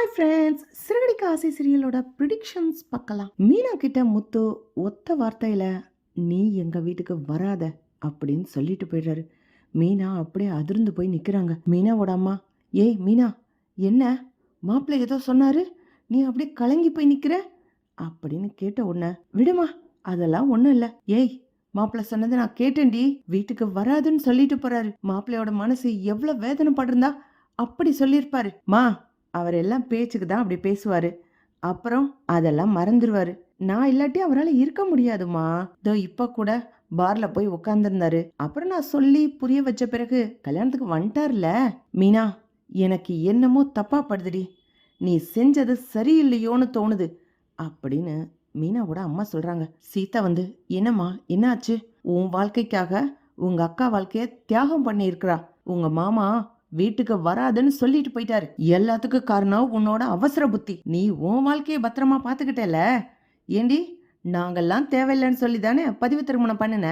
Hi friends, Siragadikka ஆசை சீரியலோட predictions பார்க்கலாம். மீனா கிட்ட முத்து ஒத்த வார்த்தையில நீ எங்க வீட்டுக்கு வராத அப்படின்னு சொல்லிட்டு போயிடுறாரு. மீனா அப்படியே அதிர்ந்து போய் நிக்கிறாங்க. மீனாவோட அம்மா, ஏய் மீனா, என்ன மாப்பிள்ளை ஏதோ சொன்னாரு, நீ அப்படியே கலங்கி போய் நிக்கிற அப்படின்னு கேட்ட உடனே, விடுமா அதெல்லாம் ஒண்ணும் இல்ல. ஏய், மாப்பிள்ளை சொன்னதை நான் கேட்டேன்டி, வீட்டுக்கு வராதுன்னு சொல்லிட்டு போறாரு. மாப்பிள்ளையோட மனசு எவ்வளவு வேதனைப்பட்டிருந்தா அப்படி சொல்லியிருப்பாரு. மா, அவர் எல்லாம் பேச்சுக்கு தான் அப்படி பேசுவாரு, அப்புறம் அதெல்லாம் மறந்துடுவாரு. நான் இல்லாட்டி அவரால் இருக்க முடியாதுமா. இதோ இப்ப கூட பார்ல போய் உட்காந்துருந்தாரு. அப்புறம் நான் சொல்லி புரிய வச்ச பிறகு கல்யாணத்துக்கு வந்துட்டார்ல. மீனா, எனக்கு என்னமோ தப்பா படுதுடி, நீ செஞ்சது சரியில்லையோன்னு தோணுது அப்படின்னு மீனாவோட அம்மா சொல்றாங்க. சீதா வந்து, என்னம்மா என்னாச்சு? உன் வாழ்க்கைக்காக உங்க அக்கா வாழ்க்கைய தியாகம் பண்ணி இருக்கிறா. உங்க மாமா வீட்டுக்கு வராதுன்னு சொல்லிட்டு போயிட்டாரு. எல்லாத்துக்கும் காரணம் உன்னோட அவசர புத்தி. நீ உன் வாழ்க்கைய பத்திரமா பாத்துக்கிட்டல. ஏண்டி, நாங்கெல்லாம் தேவையில்லைன்னு சொல்லி தானே பதிவு திருமணம் பண்ணின.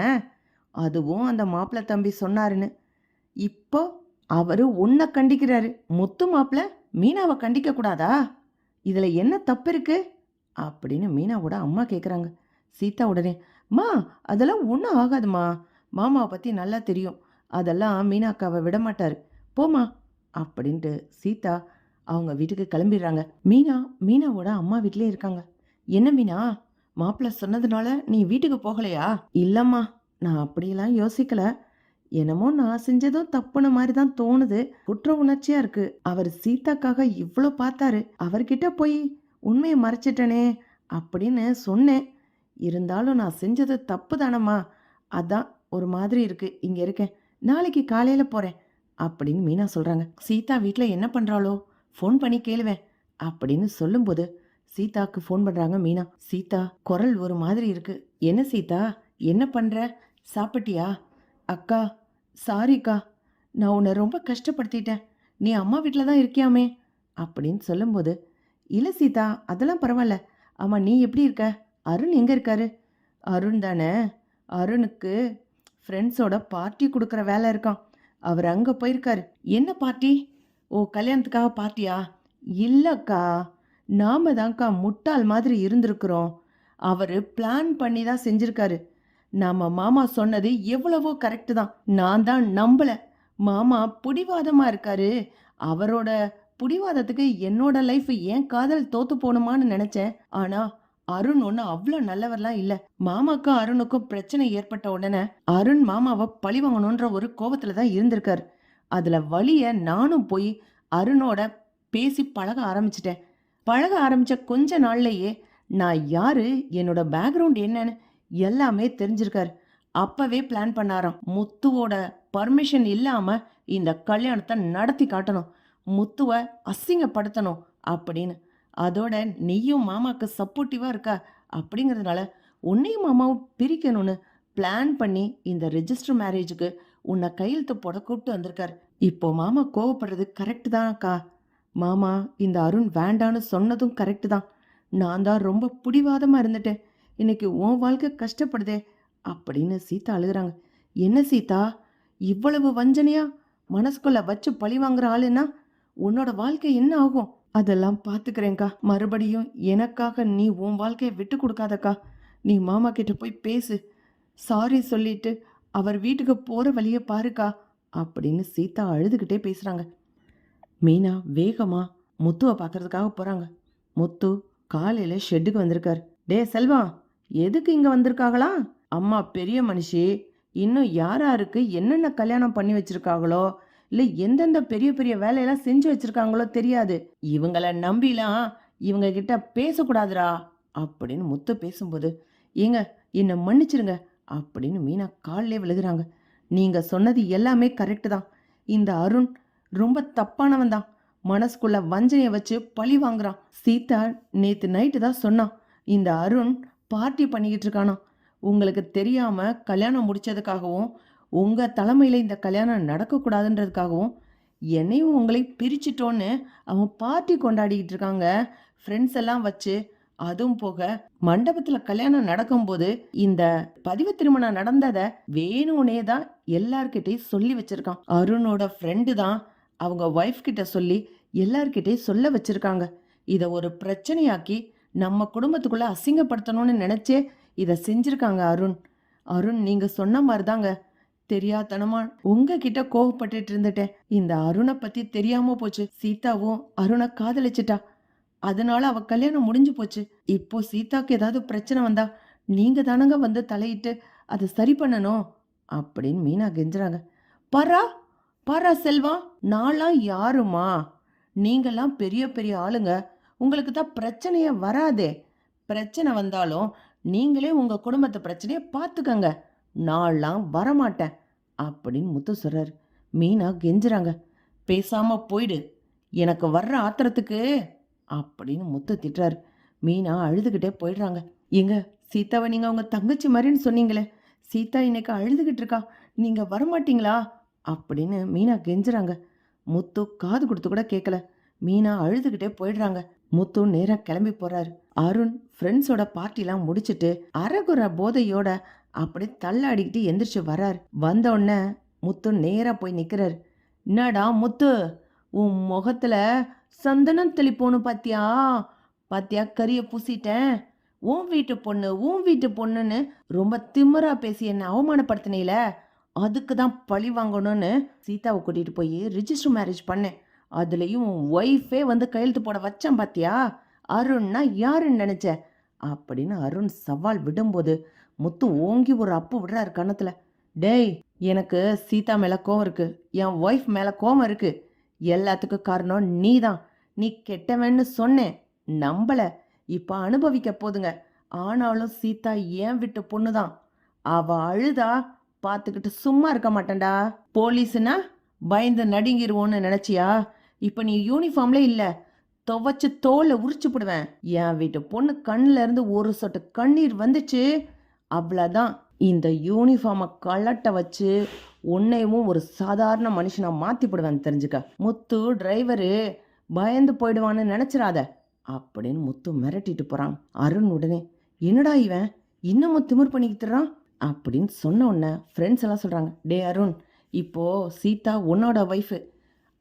அதுவும் அந்த மாப்பிள்ள தம்பி சொன்னாருன்னு இப்போ அவரு உன்னை கண்டிக்கிறாரு. முத்து மாப்பிள்ள மீனாவை கண்டிக்க கூடாதா? இதுல என்ன தப்பு இருக்கு அப்படின்னு மீனாவோட அம்மா கேக்குறாங்க. சீதா உடனே, மா அதெல்லாம் ஒன்றும் ஆகாதுமா, மாமாவை பத்தி நல்லா தெரியும், அதெல்லாம் மீனாக்காவை விட மாட்டாரு, போமா அப்படின்ட்டு சீதா அவங்க வீட்டுக்கு கிளம்பிடுறாங்க. மீனாவோட அம்மா வீட்லயே இருக்காங்க. என்ன மீனா, மாப்பிள்ள சொன்னதுனால நீ வீட்டுக்கு போகலையா? இல்லம்மா, நான் அப்படியெல்லாம் யோசிக்கல. என்னமோ நான் செஞ்சதும் தப்புன மாதிரி தான் தோணுது. குற்ற உணர்ச்சியா இருக்கு. அவர் சீதாக்காக இவ்வளோ பார்த்தாரு, அவர்கிட்ட போய் உண்மையை மறைச்சிட்டனே அப்படின்னு சொன்னேன். இருந்தாலும் நான் செஞ்சது தப்பு தானம்மா, அதான் ஒரு மாதிரி இருக்கு, இங்க இருக்கேன், நாளைக்கு காலையில போறேன் அப்படின்னு மீனா சொல்றாங்க. சீதா வீட்டில் என்ன பண்றாளோ, ஃபோன் பண்ணி கேளுவேன் அப்படின்னு சொல்லும்போது சீதாக்கு ஃபோன் பண்றாங்க மீனா. சீதா குரல் ஒரு மாதிரி இருக்கு. என்ன சீதா, என்ன பண்ற, சாப்பிட்டியா? அக்கா, சாரிக்கா, நான் உன்னை ரொம்ப கஷ்டப்படுத்திட்டேன், நீ அம்மா வீட்டில் தான் இருக்கியாமே அப்படின்னு சொல்லும்போது, இல்லை சீதா அதெல்லாம் பரவாயில்ல. ஆமாம், நீ எப்படி இருக்க? அருண் எங்கே இருக்காரு? அருண் தானே, அருணுக்கு ஃப்ரெண்ட்ஸோட பார்ட்டி கொடுக்குற வேலை இருக்கான், அவர் அங்கே போயிருக்காரு. என்ன பார்ட்டி? ஓ, கல்யாணத்துக்காக பார்ட்டியா? இல்லைக்கா, நாம தான்க்கா முட்டாள் மாதிரி இருந்திருக்கிறோம். அவர் பிளான் பண்ணி தான் செஞ்சிருக்காரு. நாம மாமா சொன்னது எவ்வளவோ கரெக்டு தான், நான் தான் நம்பல. மாமா புடிவாதமா இருக்காரு. அவரோட புடிவாதத்துக்கு என்னோட லைஃப், ஏன் காதல் தோத்து போகணுமான்னு நினைச்சேன். ஆனா அருண் ஒன்று அவ்வளோ நல்லவர்லாம் இல்லை. மாமாக்கும் அருணுக்கும் பிரச்சனை ஏற்பட்ட உடனே அருண் மாமாவை பழி வாங்கணுன்ற ஒரு கோபத்துல தான் இருந்திருக்காரு. அதுல வழிய நானும் போய் அருணோட பேசி பழக ஆரம்பிச்சிட்டேன். பழக ஆரம்பிச்ச கொஞ்ச நாள்லயே நான் யாரு, என்னோட பேக்ரவுண்ட் என்னன்னு எல்லாமே தெரிஞ்சிருக்காரு. அப்பவே பிளான் பண்ணாராம், முத்துவோட பர்மிஷன் இல்லாம இந்த கல்யாணத்தை நடத்தி காட்டணும், முத்துவை அசிங்கப்படுத்தணும் அப்படின்னு. அதோட நீயும் மாமாவுக்கு சப்போர்ட்டிவா இருக்கா அப்படிங்கிறதுனால உன்னையும் மாமாவும் பிரிக்கணும்னு பிளான் பண்ணி இந்த ரெஜிஸ்டர் மேரேஜுக்கு உன்னை கையெழுத்து போட கூப்பிட்டு வந்திருக்காரு. இப்போ மாமா கோவப்படுறது கரெக்டு தான்க்கா. மாமா இந்த அருண் வேண்டான்னு சொன்னதும் கரெக்டு தான். நான் தான் ரொம்ப பிடிவாதமா இருந்துட்டேன், இன்னைக்கு உன் வாழ்க்கை கஷ்டப்படுதே அப்படின்னு சீதா அழுகுறாங்க. என்ன சீதா, இவ்வளவு வஞ்சனையா மனசுக்குள்ள வச்சு பழி வாங்குற ஆளுன்னா உன்னோட வாழ்க்கை என்ன ஆகும்? அதெல்லாம் பார்த்துக்கிறேங்க்கா, மறுபடியும் எனக்காக நீ உன் வாழ்க்கையை விட்டு கொடுக்காதக்கா. நீ மாமா கிட்ட போய் பேசு, சாரி சொல்லிட்டு அவர் வீட்டுக்கு போற வழியை பாருக்கா அப்படின்னு சீதா அழுதுகிட்டே பேசுறாங்க. மீனா வேகமா முத்துவை பார்க்கறதுக்காக போறாங்க. முத்து காலையில ஷெட்டுக்கு வந்திருக்காரு. டே செல்வா, எதுக்கு இங்க வந்திருக்காங்களா? அம்மா பெரிய மனுஷி, இன்னும் யாராருக்கு என்னென்ன கல்யாணம் பண்ணி வச்சிருக்காங்களோ, இல்லை எந்தெந்த பெரிய பெரிய வேலையெல்லாம் செஞ்சு வச்சிருக்காங்களோ தெரியாது, இவங்களை நம்பிலாம் இவங்க கிட்ட பேசக்கூடாதுரா அப்படின்னு முத்து பேசும்போது, ஏங்க என்னை மன்னிச்சிருங்க அப்படின்னு மீனா காலிலே விழுகிறாங்க. நீங்க சொன்னது எல்லாமே கரெக்டு தான். இந்த அருண் ரொம்ப தப்பானவன் தான், மனசுக்குள்ள வஞ்சனையை வச்சு பழி வாங்குறான். சீதா நேத்து நைட்டு தான் சொன்னான், இந்த அருண் பார்ட்டி பண்ணிக்கிட்டு இருக்கானா. உங்களுக்கு தெரியாம கல்யாணம் முடிச்சதுக்காகவும் உங்க தலைமையில இந்த கல்யாணம் நடக்கக்கூடாதுன்றதுக்காகவும் என்னையும் உங்களை பிரிச்சிட்டோன்னு அவன் பார்ட்டி கொண்டாடிக்கிட்டு இருக்காங்க, ஃப்ரெண்ட்ஸ் எல்லாம் வச்சு. அதுவும் போக மண்டபத்தில் கல்யாணம் நடக்கும்போது இந்த பதிவு திருமணம் நடந்ததை வேணும்னே தான் எல்லார்கிட்டையும் சொல்லி வச்சிருக்கான். அருணோட ஃப்ரெண்டு தான் அவங்க ஒய்ஃப் கிட்ட சொல்லி எல்லார்கிட்டயும் சொல்ல வச்சிருக்காங்க. இத ஒரு பிரச்சனையாக்கி நம்ம குடும்பத்துக்குள்ள அசிங்கப்படுத்தணும்னு நினைச்சே இத செஞ்சிருக்காங்க அருண். அருண், நீங்க சொன்ன மாதிரிதாங்க. தெரியாத்தனமா உங்ககிட்ட கோவப்பட்டுட்டு இருந்துட்டேன். இந்த அருணை பத்தி தெரியாம போச்சு. சீதாவும் அருணை காதலிச்சிட்டா. அதனால அவ கல்யாணம் முடிஞ்சு போச்சு. இப்போ சீதாக்கு ஏதாவது பிரச்சனை வந்தா நீங்க தானங்க வந்து தலையிட்டு அதை சரி பண்ணணும் அப்படின்னு மீனா கெஞ்சுறாங்க. பரா பரா செல்வா, நான்லாம் யாருமா? நீங்கெல்லாம் பெரிய பெரிய ஆளுங்க. உங்களுக்கு தான் பிரச்சனையே வராதே. பிரச்சனை வந்தாலும் நீங்களே உங்க குடும்பத்து பிரச்சனையை பார்த்துக்கங்க. நான்லாம் வரமாட்டேன் அப்படின்னு முத்து சொல்றாரு. மீனா கெஞ்சுறாங்க. பேசாம போயிடு, எனக்கு வர்ற ஆத்திரத்துக்கு அப்படின்னு முத்து திட்டுறாரு. மீனா அழுதுகிட்டே போயிடுறாங்க. எங்க சீதாவை நீங்க உங்க தங்கச்சி மாதிரின்னு சொன்னீங்களே, சீதா இன்னைக்கு அழுதுகிட்டு இருக்கா, நீங்க வரமாட்டீங்களா அப்படின்னு மீனா கெஞ்சுறாங்க. முத்து காது கொடுத்து கூட கேட்கல. மீனா அழுதுகிட்டே போயிடுறாங்க. முத்து நேரா கிளம்பி போறாரு. அருண் ஃப்ரெண்ட்ஸோட பார்ட்டிலாம் முடிச்சிட்டு அரைகுறை போதையோட அப்படி தள்ளாடிக்கிட்டு எந்திரிச்சு வராரு. வந்த உடனே முத்து நேரா போய் நிக்கிறாரு. என்னடா முத்து, உன் முகத்துல சந்தனம் தெளிப்போன்னு பாத்தியா? பாத்தியா, கரிய பூசிட்டேன். உன் வீட்டு பொண்ணுன்னு ரொம்ப திமிரா பேசி என்ன அவமானப்படுத்தினீல, அதுக்கு தான் பழி வாங்கணும்னு சீதாவை கூட்டிட்டு போய் ரிஜிஸ்டர் மேரேஜ் பண்ணேன். அதுலேயும் ஒய்ஃபே வந்து கையெழுத்து போட வச்சான் பாத்தியா? அருண்னா யாருன்னு நினைச்ச அப்படின்னு அருண் சவால் விடும்போது முத்து ஓங்கி ஒரு அப்பு விடுறாரு கன்னத்துல. டேய், எனக்கு சீதா மேல கோவம் இருக்கு, என் ஒய்ஃப் மேல கோவம் இருக்கு. எல்லாத்துக்கும் காரணம் நீ தான். நீ கெட்டவன்னு சொன்னேன், நம்பல. இப்ப அனுபவிக்க போதுங்க. ஆனாலும் சீதா ஏன் விட்டு பொண்ணுதான். அவ அழுதா பார்த்துக்கிட்டு சும்மா இருக்க மாட்டேன்டா. போலீஸ்னா பயந்து நடுங்கிருவோன்னு நினைச்சியா? இப்ப நீ யூனிஃபார்ம்ல இல்ல, துவைச்சு தோலை உரிச்சு போடுவேன். என் வீட்டு பொண்ணு கண்ணுல இருந்து ஒரு சொட்டு கண்ணீர் வந்துச்சு, அவ்வளோதான். இந்த யூனிஃபார்மை கலட்ட வச்சு உன்னையும் ஒரு சாதாரண மனுஷனா மாத்தி போடுவேன், தெரிஞ்சுக்க. முத்து டிரைவரு பயந்து போயிடுவான்னு நினைச்சிடாத அப்படின்னு முத்து மிரட்டிட்டு போறான். அருண் உடனே, என்னடா இவன் இன்னமும் திமிர் பண்ணிக்கிட்டுறான் அப்படின்னு சொன்ன உடனே ஃப்ரெண்ட்ஸ் எல்லாம் சொல்றாங்க. டே அருண், இப்போ சீதா உன்னோட ஒய்ஃபு.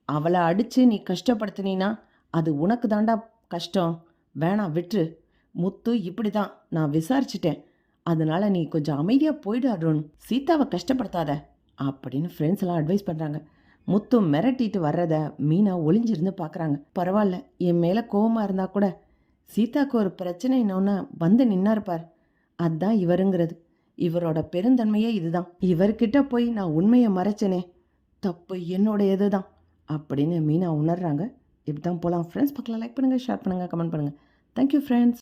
அவளை அடிச்சு நீ கஷ்டப்படுத்தினா அது உனக்கு தாண்டா கஷ்டம். வேணாம், விட்டுரு. முத்து இப்படி தான், நான் விசாரிச்சிட்டேன். அதனால நீ கொஞ்சம் அமைதியாக போயிடு அருண், சீதாவை கஷ்டப்படுத்தாத அப்படின்னு ஃப்ரெண்ட்ஸ் எல்லாம் அட்வைஸ் பண்ணுறாங்க. முத்து மிரட்டிட்டு வர்றத மீனா ஒளிஞ்சிருந்து பார்க்குறாங்க. பரவாயில்ல, என் மேலே கோவமாக இருந்தால் கூட சீதாவுக்கு ஒரு பிரச்சனை இன்னொன்று வந்து நின்னா இருப்பார். அதுதான் இவருங்கிறது. இவரோட பெருந்தன்மையே இதுதான். இவர்கிட்ட போய் நான் உண்மையை மறைச்சனே, தப்பு என்னோடையது தான் அப்படின்னு மீனா உணர்றாங்க. இப்படி தான் போகலாம் ஃப்ரெண்ட்ஸ். பக்கம் லைக் பண்ணுங்கள், ஷேர் பண்ணுங்கள், கமெண்ட் பண்ணுங்கள். Thank you friends.